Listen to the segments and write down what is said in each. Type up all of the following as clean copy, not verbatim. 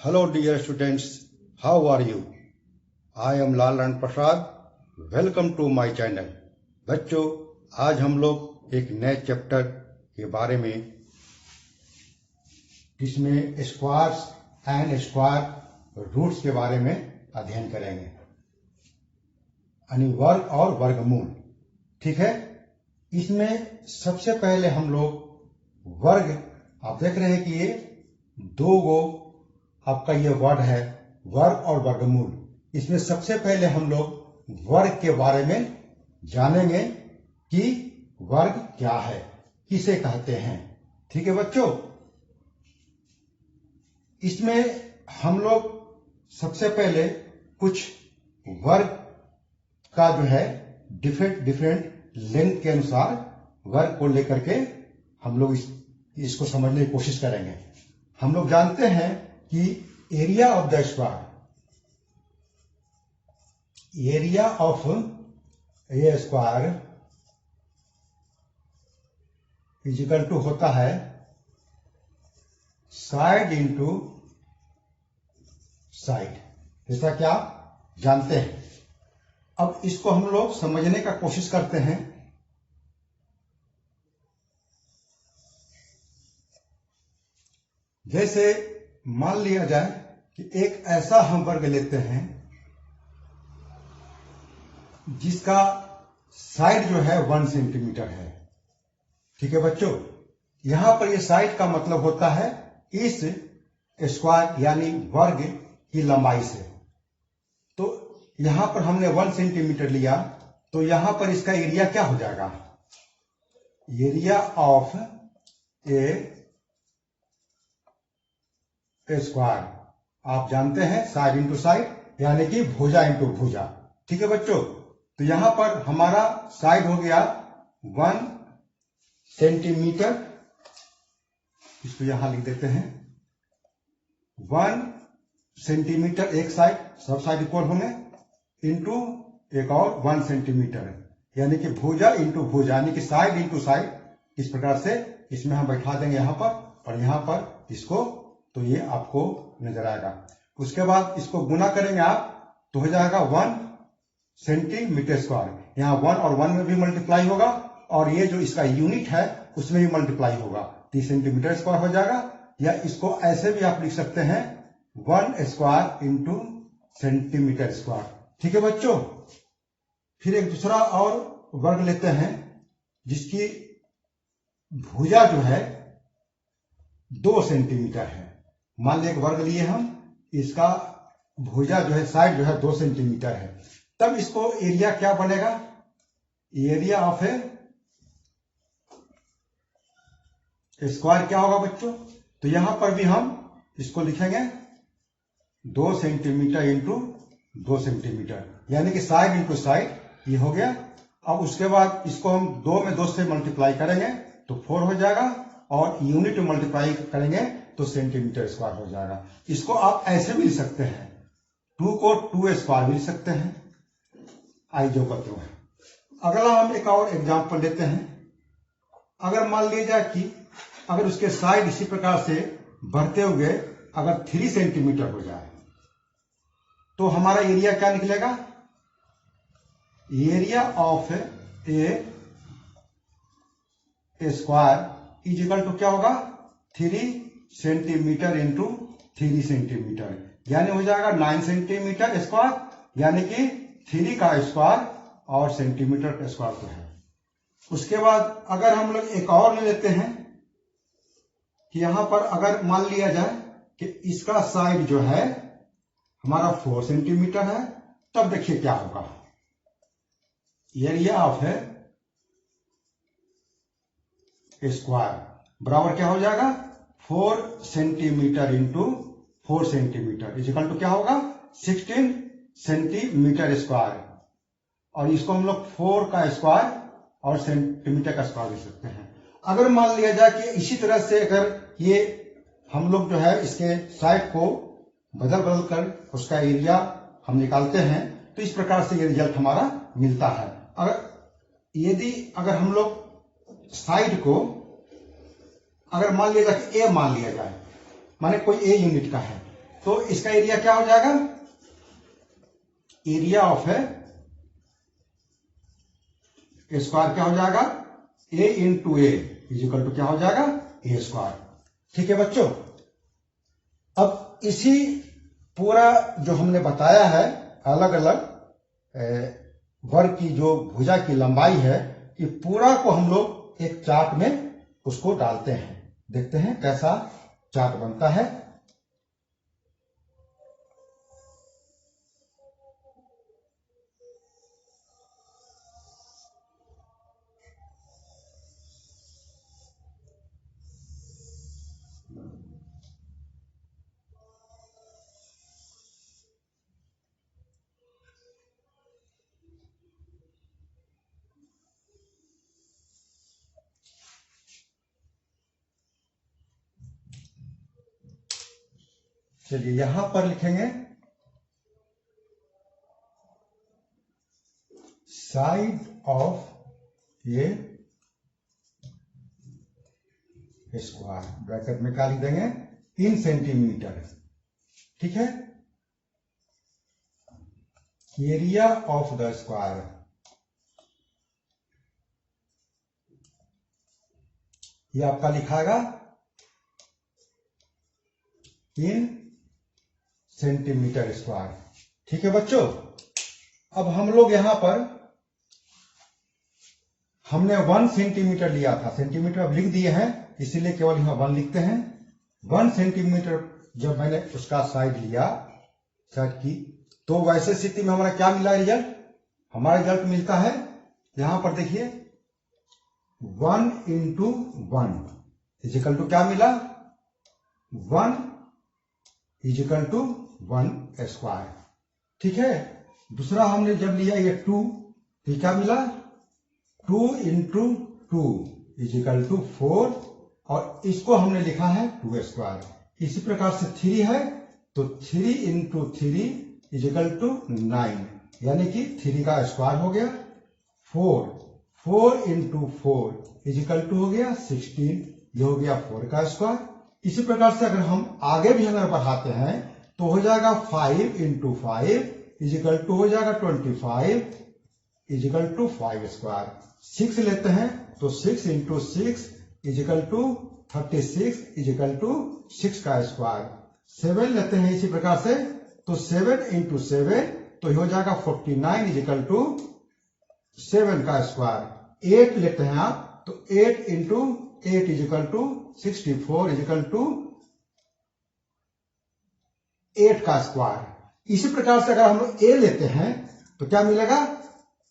Hello dear students, how are you? I am Lal Ran Prasad. Welcome to my channel. बच्चों, आज हम लोग एक नए चैप्टर के बारे में इसमें स्क्वायर्स एंड स्क्वायर रूट्स के बारे में अध्ययन करेंगे, यानी वर्ग और वर्गमूल। ठीक है, इसमें सबसे पहले हम लोग वर्ग, आप देख रहे हैं कि ये दो गो आपका ये वर्ड है, वर्ग और वर्गमूल। इसमें सबसे पहले हम लोग वर्ग के बारे में जानेंगे कि वर्ग क्या है, किसे कहते हैं। ठीक है बच्चों, इसमें हम लोग सबसे पहले कुछ वर्ग का जो है डिफरेंट लेंथ के अनुसार वर्ग को लेकर के हम लोग इसको समझने की कोशिश करेंगे। हम लोग जानते हैं कि area of the square, area of a square is equal to होता है साइड इंटू साइड, जैसा कि आप जानते हैं। अब इसको हम लोग समझने का कोशिश करते हैं। जैसे मान लिया जाए कि एक ऐसा हम वर्ग लेते हैं जिसका साइड जो है 1 सेंटीमीटर है। ठीक है बच्चों, यहां पर ये साइड का मतलब होता है इस स्क्वायर यानी वर्ग की लंबाई से। तो यहां पर हमने 1 सेंटीमीटर लिया, तो यहां पर इसका एरिया क्या हो जाएगा? एरिया ऑफ ए स्क्वायर, आप जानते हैं साइड इंटू साइड यानी कि भुजा इंटू भुजा। ठीक है बच्चों, तो यहां पर हमारा साइड हो गया 1 सेंटीमीटर, इसको यहां लिख देते हैं 1 सेंटीमीटर एक साइड, सब साइड इक्वल होंगे, इंटू एक और 1 सेंटीमीटर, यानी कि भुजा इंटू भुजा, यानी कि साइड इंटू साइड। इस प्रकार से इसमें हम बैठा देंगे यहां पर और यहां पर इसको, तो ये आपको नजर आएगा। उसके बाद इसको गुना करेंगे आप, तो हो जाएगा 1 सेंटीमीटर स्क्वायर। यहाँ 1 और 1 में भी मल्टीप्लाई होगा और ये जो इसका यूनिट है उसमें भी मल्टीप्लाई होगा, 30 सेंटीमीटर स्क्वायर हो जाएगा। या इसको ऐसे भी आप लिख सकते हैं 1 स्क्वायर इंटू सेंटीमीटर स्क्वायर। ठीक है बच्चों, फिर एक दूसरा और वर्ग लेते हैं जिसकी भुजा जो है 2 सेंटीमीटर है। मान लिया एक वर्ग लिए हम, इसका भुजा जो है साइड जो है 2 सेंटीमीटर है, तब इसको एरिया क्या बनेगा? एरिया ऑफ ए स्क्वायर क्या होगा बच्चों? तो यहां पर भी हम इसको लिखेंगे 2 सेंटीमीटर इंटू 2 सेंटीमीटर, यानी कि साइड इंटू साइड, ये हो गया। अब उसके बाद इसको हम 2 में 2 से मल्टीप्लाई करेंगे तो 4 हो जाएगा, और यूनिट में मल्टीप्लाई करेंगे तो सेंटीमीटर स्क्वायर हो जाएगा। इसको आप ऐसे भी लिख सकते हैं, 2 को 2 स्क्वायर भी लिख सकते हैं। आई जो करते हैं। अगला हम एक और एग्जांपल लेते हैं। अगर मान लिया जाए कि अगर उसके साइड इसी प्रकार से बढ़ते हुए अगर 3 सेंटीमीटर हो जाए, तो हमारा एरिया क्या निकलेगा? Area of a square is equal to क्या होगा? 3 सेंटीमीटर इंटू 3 सेंटीमीटर, यानी हो जाएगा 9 सेंटीमीटर स्क्वायर, यानी कि 3 का स्क्वायर और सेंटीमीटर का स्क्वायर तो है। उसके बाद अगर हम लोग एक और ले लेते हैं कि यहां पर अगर मान लिया जाए कि इसका साइड जो है हमारा 4 सेंटीमीटर है, तब देखिए क्या होगा। एरिया ऑफ है स्क्वायर बराबर क्या हो जाएगा? 4 centimetre into 4 centimetre is equal to क्या होगा? 16 सेंटीमीटर स्क्वायर। और इसको हम लोग 4 का स्क्वायर और सेंटीमीटर का स्क्वायर लिख सकते हैं। अगर मान लिया जाए कि इसी तरह से अगर ये हम लोग जो है इसके साइड को बदल बदल कर उसका एरिया हम निकालते हैं, तो इस प्रकार से ये रिजल्ट हमारा मिलता है। अगर हम लोग साइड को अगर मान लिया जाए कि ए मान लिया जाए, माने कोई ए यूनिट का है, तो इसका एरिया क्या हो जाएगा, एरिया ऑफ है स्क्वायर क्या हो जाएगा, a into a is equal to क्या हो जाएगा, ए स्क्वायर। ठीक है बच्चों, अब इसी पूरा जो हमने बताया है अलग अलग वर्ग की जो भुजा की लंबाई है, ये पूरा को हम लोग एक चार्ट में उसको डालते हैं, देखते हैं कैसा चार्ट बनता है। चलिए यहां पर लिखेंगे side of a square, bracket में क्या लिख देंगे, इन सेंटीमीटर। ठीक है, एरिया ऑफ द स्क्वायर, ये आपका लिखाएगा इन सेंटीमीटर स्क्वायर। ठीक है बच्चों, अब हम लोग यहां पर हमने 1 सेंटीमीटर लिया था, सेंटीमीटर अब लिख दिए हैं इसीलिए केवल यहां 1 लिखते हैं। 1 सेंटीमीटर जब मैंने उसका साइड लिया, साइड की, तो वैसे स्थिति में हमारा क्या मिला रिजल्ट, हमारा रिजल्ट मिलता है यहां पर देखिए 1 इंटू 1 इजिकल टू क्या मिला, 1 इजिकल टू 1 स्क्वायर। ठीक है, दूसरा हमने जब लिया ये 2, तो क्या मिला, 2 इंटू 2 इजिकल टू 4, और इसको हमने लिखा है 2 स्क्वायर। इसी प्रकार से 3 है तो 3 इंटू 3 इजिकल टू 9, यानी कि 3 का स्क्वायर हो गया। 4 इंटू 4 इजिकल टू हो गया 16, ये हो गया 4 का स्क्वायर। इसी प्रकार से अगर हम आगे भी अगर बढ़ाते हैं तो हो जाएगा 5 इंटू 5 इजिकल टू हो जाएगा 25 इजिकल टू 5 स्क्वायर। 6 लेते हैं तो 6 into 6 is equal to 36 is equal to 6 का स्क्वायर। 7 लेते हैं इसी प्रकार से तो 7 इंटू 7 तो हो जाएगा 49 इजिकल टू 7 का स्क्वायर। 8 लेते हैं आप तो 8 into 8 is equal to 64 is equal to 8 का स्क्वायर। इसी प्रकार से अगर हम लोग ए लेते हैं तो क्या मिलेगा,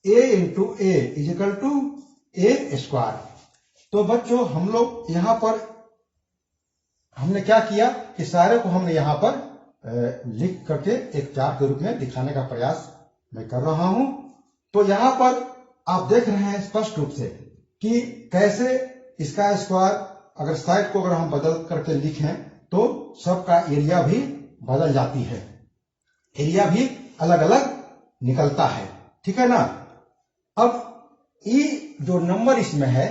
a into a is equal to a square. तो बच्चों हम लोग यहां पर हमने क्या किया कि सारे को हमने यहां पर लिख करके एक चार्ट के रूप में दिखाने का प्रयास मैं कर रहा हूं। तो यहां पर आप देख रहे हैं स्पष्ट रूप से कि कैसे इसका स्क्वायर अगर साइड को अगर हम बदल करके लिखें तो सबका एरिया भी बदल जाती है, एरिया भी अलग अलग निकलता है। ठीक है ना। अब ये जो नंबर इसमें है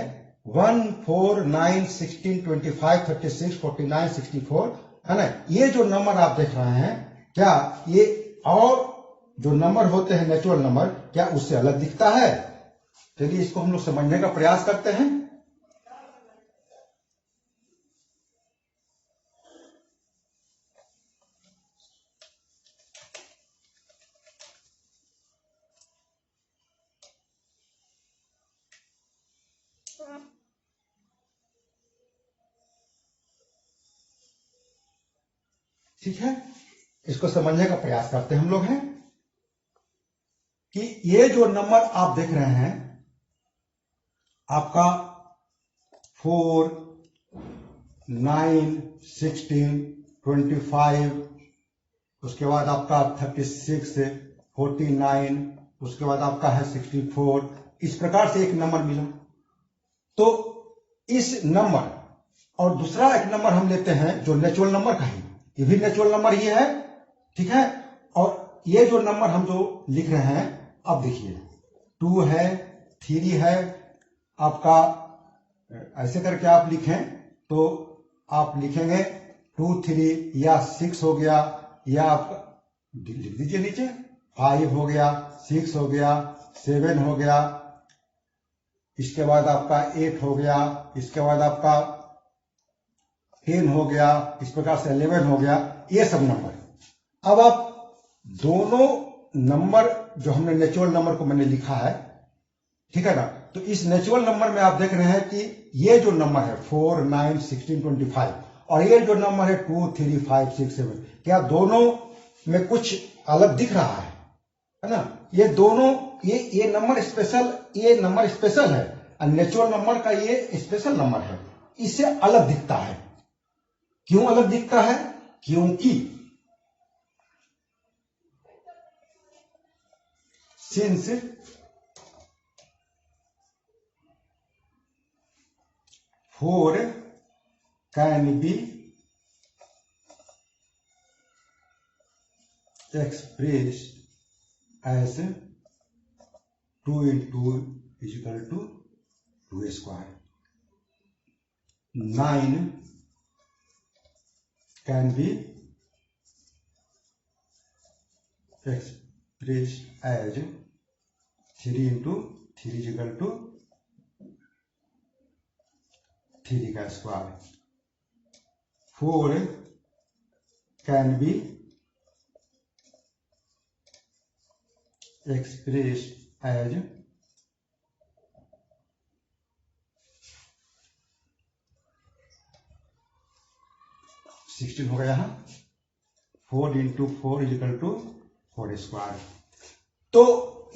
1, 4, 9, 16, 25, 36, 49, 64 है ना, ये जो नंबर आप देख रहे हैं क्या ये और जो नंबर होते हैं नेचुरल नंबर क्या उससे अलग दिखता है? चलिए इसको हम लोग समझने का प्रयास करते हैं। ठीक है, इसको समझने का प्रयास करते हम लोग हैं कि ये जो नंबर आप देख रहे हैं आपका 4, 9, 16, 25, उसके बाद आपका 36, 49, उसके बाद आपका है 64, इस प्रकार से एक नंबर मिला। तो इस नंबर और दूसरा एक नंबर हम लेते हैं जो नेचुरल नंबर का ही, ये भी नेचुरल नंबर ही है। ठीक है, और ये जो नंबर हम जो लिख रहे हैं अब देखिए 2 है, 3 है, आपका ऐसे करके आप लिखें तो आप लिखेंगे 2, 3 या 6 हो गया ये आपका लिख दीजिए नीचे, 5 हो गया, 6 हो गया, 7 हो गया, इसके बाद आपका 8 हो गया, इसके बाद आपका 10 हो गया, इस प्रकार से 11 हो गया, ये सब नंबर। अब आप दोनों नंबर जो हमने नेचुरल नंबर को मैंने लिखा है, ठीक है ना, तो इस नेचुरल नंबर में आप देख रहे हैं कि ये जो नंबर है 4, 9, 16, 25 और ये जो नंबर है 2, 3, 5, 6, 7, क्या दोनों में कुछ अलग दिख रहा है ना? ये दोनों ये नंबर स्पेशल है और नेचुरल नंबर का ये स्पेशल नंबर है, इससे अलग दिखता है। क्यों अलग दिखता है? क्योंकि since 4 can be expressed as 2 into is equal to 2 square. 9 can be expressed as 3 into 3 is equal to 3 का square. 4 can be expressed as 16 हो गया यहाँ, 4 into 4 is equal to 4 square. तो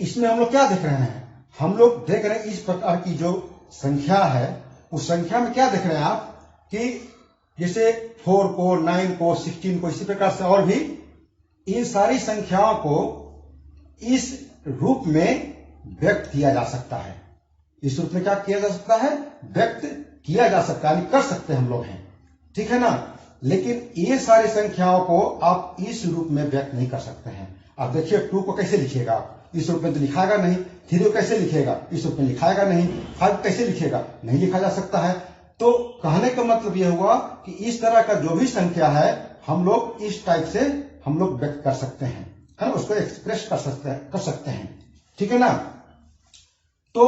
इसमें हम लोग क्या देख रहे हैं? हम लोग देख रहे हैं इस प्रकार की जो संख्या है, उस संख्या में क्या देख रहे हैं आप कि जैसे 4 को, 9 को, 16 को, इसी प्रकार से और भी इन सारी संख्याओं को इस रूप में व्यक्त किया जा सकता है. इस रूप में क्या किया जा सकता है? व्यक्त किया जा सकता है, कर सकते हैं हम लोग हैं, ठीक है ना. लेकिन ये सारी संख्याओं को आप इस रूप में व्यक्त नहीं कर सकते हैं. आप देखिए 2 को कैसे लिखिएगा? इस रूप में तो लिखाएगा नहीं. 3 को कैसे लिखेगा? इस रूप में लिखाएगा नहीं. 5 कैसे लिखेगा? नहीं लिखा जा सकता है. तो कहने का मतलब यह हुआ कि इस तरह का जो भी संख्या है हम लोग इस टाइप से हम लोग व्यक्त कर सकते हैं, है ना, उसको एक्सप्रेस कर सकते हैं, ठीक है ना. तो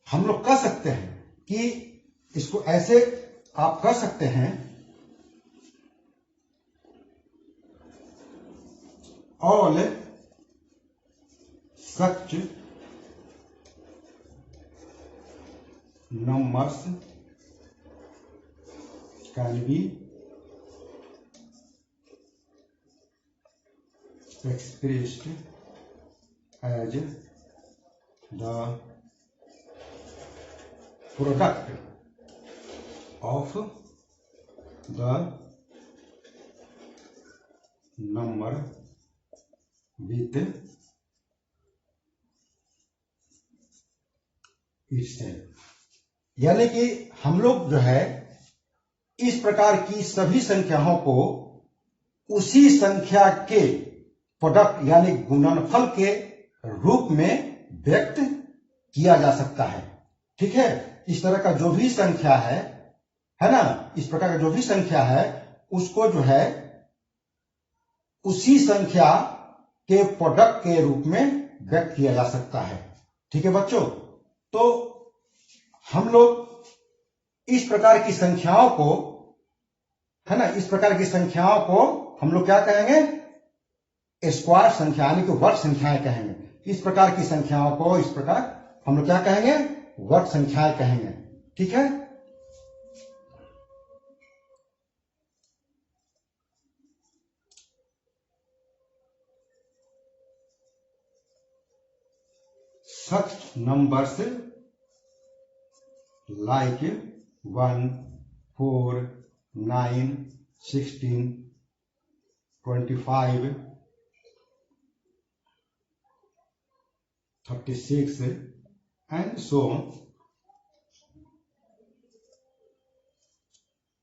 हम लोग कह सकते हैं कि इसको ऐसे आप कह सकते हैं, all such numbers can be expressed as the product of the number with itself. यानी कि हम लोग जो है इस प्रकार की सभी संख्याओं को उसी संख्या के प्रोडक्ट यानी गुणनफल के रूप में व्यक्त किया जा सकता है, ठीक है. इस तरह का जो भी संख्या है ना, इस प्रकार का जो भी संख्या है उसको जो है उसी संख्या के प्रोडक्ट के रूप में व्यक्त किया जा सकता है, ठीक है बच्चों. तो हम लोग इस प्रकार की संख्याओं को, है ना, इस प्रकार की संख्याओं को हम लोग क्या कहेंगे? स्क्वायर संख्या यानी कि वर्ग संख्याएं कहेंगे. इस प्रकार की संख्याओं को इस प्रकार हम लोग क्या कहेंगे? वर्ग संख्याएं कहेंगे, ठीक है. Such numbers like 1, 4, 9, 16, 25, 36 and so on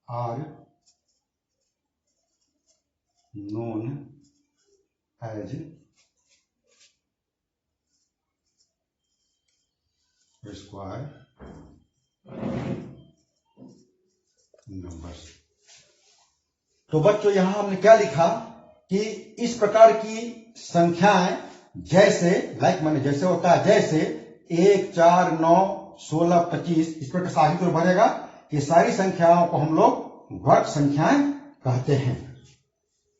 are known as square numbers. तो बच्चों यहां हमने क्या लिखा कि इस प्रकार की संख्याएं जैसे मैंने जैसे होता है जैसे 1, 4, 9, 16, 25 इस प्रकार साहित्य में भरेगा। ये सारी संख्याओं को हम लोग वर्ग संख्याएं कहते हैं।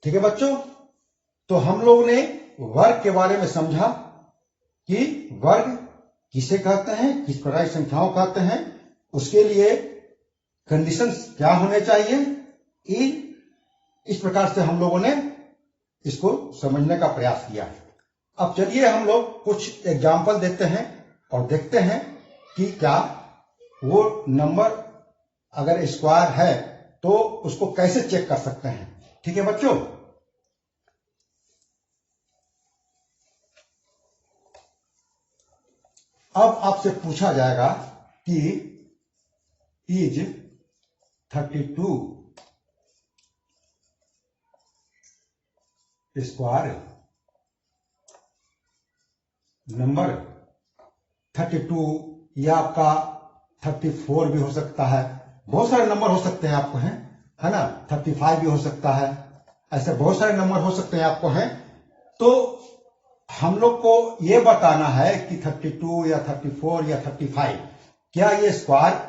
ठीक है बच्चों, तो हम लोग ने वर्ग के बारे में समझा कि वर्ग किसे कहते हैं, किस प्रकार की संख्याओं कहते हैं, उसके लिए कंडीशंस क्या होने चाहिए। इस प्रकार से हम लोगों ने इसको समझने का प्रयास किया है। अब चलिए हम लोग कुछ एग्जाम्पल देते हैं और देखते हैं कि क्या वो नंबर अगर स्क्वायर है तो उसको कैसे चेक कर सकते हैं। ठीक है बच्चों, अब आपसे पूछा जाएगा कि इज 32 स्क्वायर नंबर 32 या आपका 34 भी हो सकता है, बहुत सारे नंबर हो सकते हैं आपको है ना, 35 भी हो सकता है, ऐसे बहुत सारे नंबर हो सकते हैं आपको हैं। तो हम लोग को ये बताना है कि 32 या 34 या 35 क्या ये स्क्वायर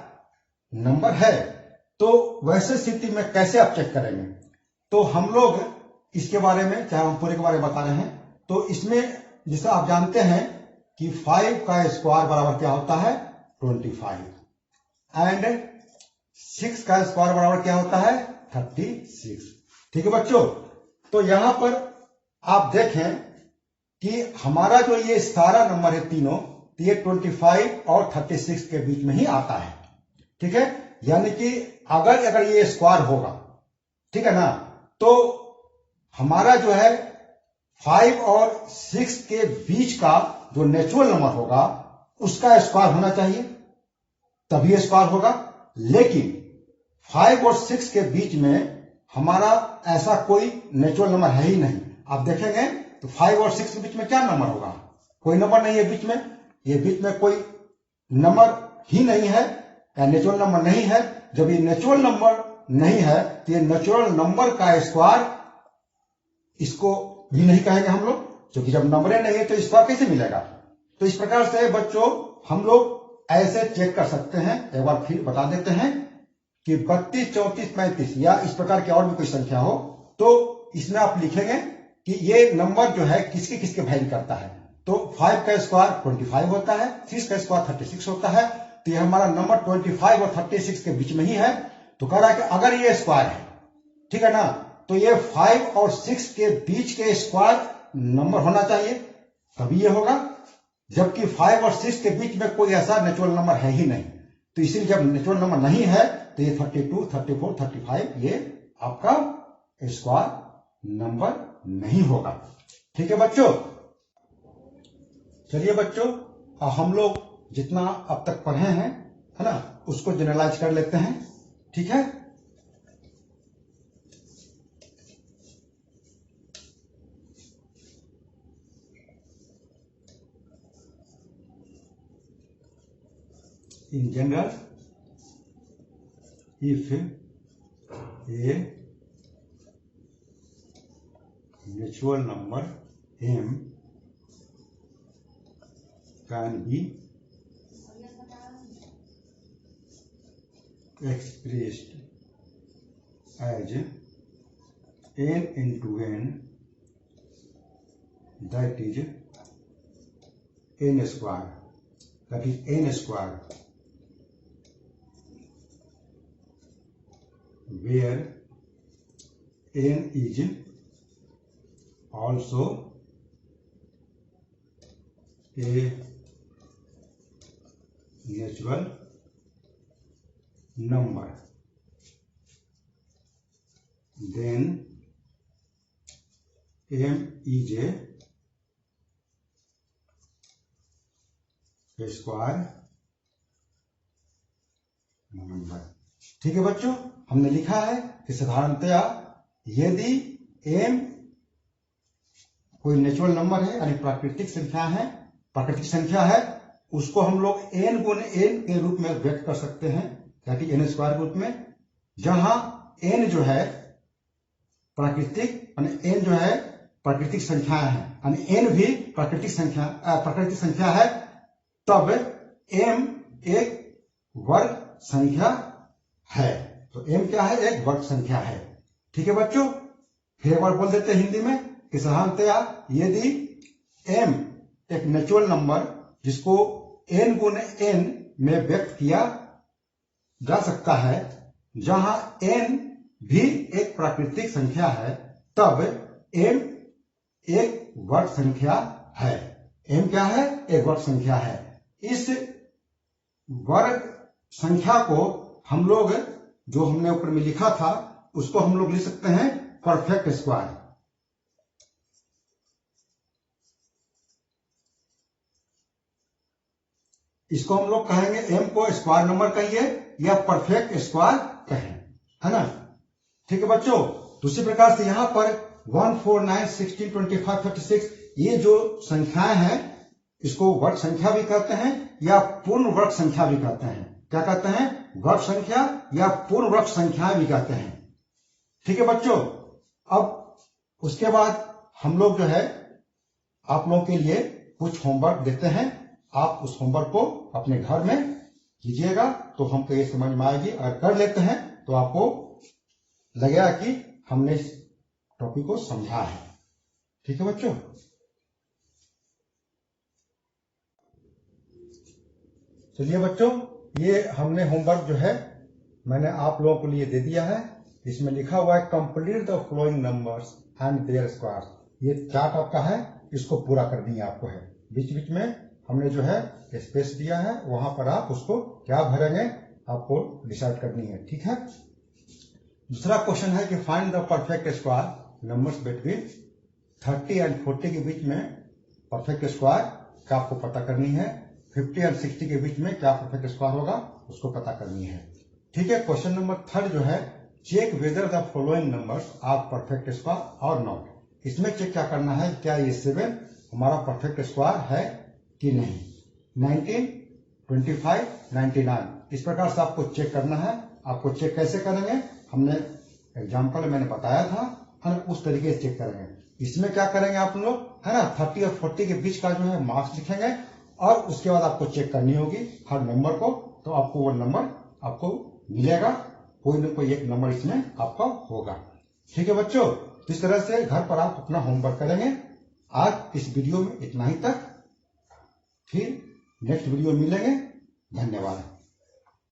नंबर है। तो वैसे स्थिति में कैसे आप चेक करेंगे, तो हम लोग इसके बारे में, चाहे हम पूरे के बारे में बता रहे हैं, तो इसमें जैसे आप जानते हैं कि 5 का स्क्वायर बराबर क्या होता है 25 एंड 6 का स्क्वायर बराबर क्या होता है 36। ठीक है बच्चों, तो यहां पर आप देखें कि हमारा जो ये सारा नंबर है तीनों, तो ये 25 और 36 के बीच में ही आता है। ठीक है, यानी कि अगर ये स्क्वायर होगा, ठीक है ना, तो हमारा जो है 5 और 6 के बीच का जो नेचुरल नंबर होगा उसका स्क्वायर होना चाहिए, तभी स्क्वायर होगा। लेकिन 5 और 6 के बीच में हमारा ऐसा कोई नेचुरल नंबर है ही नहीं। आप देखेंगे तो 5 और 6 के बीच में क्या नंबर होगा, कोई नंबर नहीं है बीच में, ये बीच में कोई नंबर ही नहीं है या नेचुरल नंबर नहीं है। जब ये नेचुरल नंबर नहीं है तो ये नेचुरल नंबर का स्क्वायर इसको भी नहीं कहेंगे हम लोग, क्योंकि जब नंबरें नहीं है तो स्क्वायर कैसे मिलेगा। तो इस प्रकार से बच्चों हम लोग ऐसे चेक कर सकते हैं। एक बार फिर बता देते हैं कि 32, 34, 35 या इस प्रकार की और भी कोई संख्या हो तो इसमें आप लिखेंगे कि ये नंबर जो है किसके किसके वैरी करता है। तो 5 का स्क्वायर 25 होता है, 6 का स्क्वायर 36 होता है, तो ये हमारा नंबर 25 और 36 के बीच में ही है। तो कह रहा है कि अगर ये स्क्वायर है, ठीक है ना, तो ये 5 और 6 के बीच के स्क्वायर नंबर होना चाहिए, तभी ये होगा। जबकि 5 और 6 के बीच में कोई ऐसा नेचुरल नंबर है ही नहीं, तो इसीलिए जब नेचुरल नंबर नहीं है तो ये 32, 34, 35 ये आपका स्क्वायर नंबर नहीं होगा। ठीक है बच्चों, चलिए बच्चों हम लोग जितना अब तक पढ़े हैं है ना उसको जनरलाइज कर लेते हैं। ठीक है, in general, if a natural number m can be expressed as n into n, that is n square, that is n square, where n is also a natural number, then m is a square number. ठीक है बच्चों, हमने लिखा है कि साधारणतया यदि m कोई नेचुरल नंबर है यानी प्राकृतिक संख्या है, उसको हम लोग n गुने n के रूप में व्यक्त कर सकते हैं, यानी n स्क्वायर के रूप में, जहां n जो है प्राकृतिक यानी n जो है प्राकृतिक संख्याएं हैं, यानी n भी प्राकृतिक संख्या है, तब m एक वर्ग संख्या है। तो m क्या है? एक वर्ग संख्या है। ठीक है बच्चों, फिर एक बार बोल देते हैं हिंदी में कि साधारणतया यदि m एक नेचुरल नंबर जिसको n गुने n में व्यक्त किया जा सकता है, जहां n भी एक प्राकृतिक संख्या है, तब m एक वर्ग संख्या है। m क्या है? एक वर्ग संख्या है। इस वर्ग संख्या को हम लोग, जो हमने ऊपर में लिखा था, उसको हम लोग लिख सकते हैं परफेक्ट स्क्वायर। इसको हम लोग कहेंगे, m को स्क्वायर नंबर कहिए या परफेक्ट स्क्वायर कहें, है ना। ठीक है बच्चों, दूसरी प्रकार से यहां पर 1, 4, 9, 16, 25, 36 ये जो संख्याएं हैं, इसको वर्ग संख्या भी कहते हैं या पूर्ण वर्ग संख्या भी कहते हैं। क्या कहते हैं? वर्ग संख्या या पूर्ण वर्ग संख्याएं भी कहते हैं। ठीक है बच्चों, अब उसके बाद हम लोग जो है आप लोगों के लिए कुछ होमवर्क देते हैं। आप उस होमवर्क को अपने घर में कीजिएगा तो हमको ये समझ में आएगी। अगर कर लेते हैं तो आपको लगेगा कि हमने इस टॉपिक को समझा है। ठीक है बच्चों, चलिए बच्चों, ये हमने होमवर्क जो है मैंने आप लोगों के लिए दे दिया है। इसमें लिखा हुआ है complete the following numbers and their squares. ये चार्ट आपका है, इसको पूरा करनी है आपको है। बीच बीच में हमने जो है स्पेस दिया है, वहां पर आप उसको क्या भरेंगे आपको डिसाइड करनी है। ठीक है, दूसरा क्वेश्चन है कि find the perfect square numbers between 30 and 40 के बीच में परफेक्ट स्क्वायर का आपको पता करनी है। 50 एंड 60 के बीच में क्या परफेक्ट स्क्वायर होगा उसको पता करनी है। ठीक है, क्वेश्चन नंबर 3 जो है, check whether the following numbers are perfect square और नॉट। इसमें चेक क्या करना है, क्या ये 7 हमारा परफेक्ट स्क्वायर है कि नहीं। 19, 25, 99 इस प्रकार से आपको चेक करना है। आपको चेक कैसे करेंगे, हमने एग्जाम्पल मैंने बताया था, है ना, उस तरीके से चेक करेंगे। इसमें क्या करेंगे आप लोग, है ना, 30 और 40 के बीच का जो है मार्क्स लिखेंगे और उसके बाद आपको चेक करनी होगी हर नंबर को, तो आपको वो नंबर आपको मिलेगा। कोई ना कोई एक नंबर इसमें आपका होगा। ठीक है बच्चों, इस तरह से घर पर आप अपना होमवर्क करेंगे। आज इस वीडियो में इतना ही तक, फिर नेक्स्ट वीडियो मिलेंगे। धन्यवाद।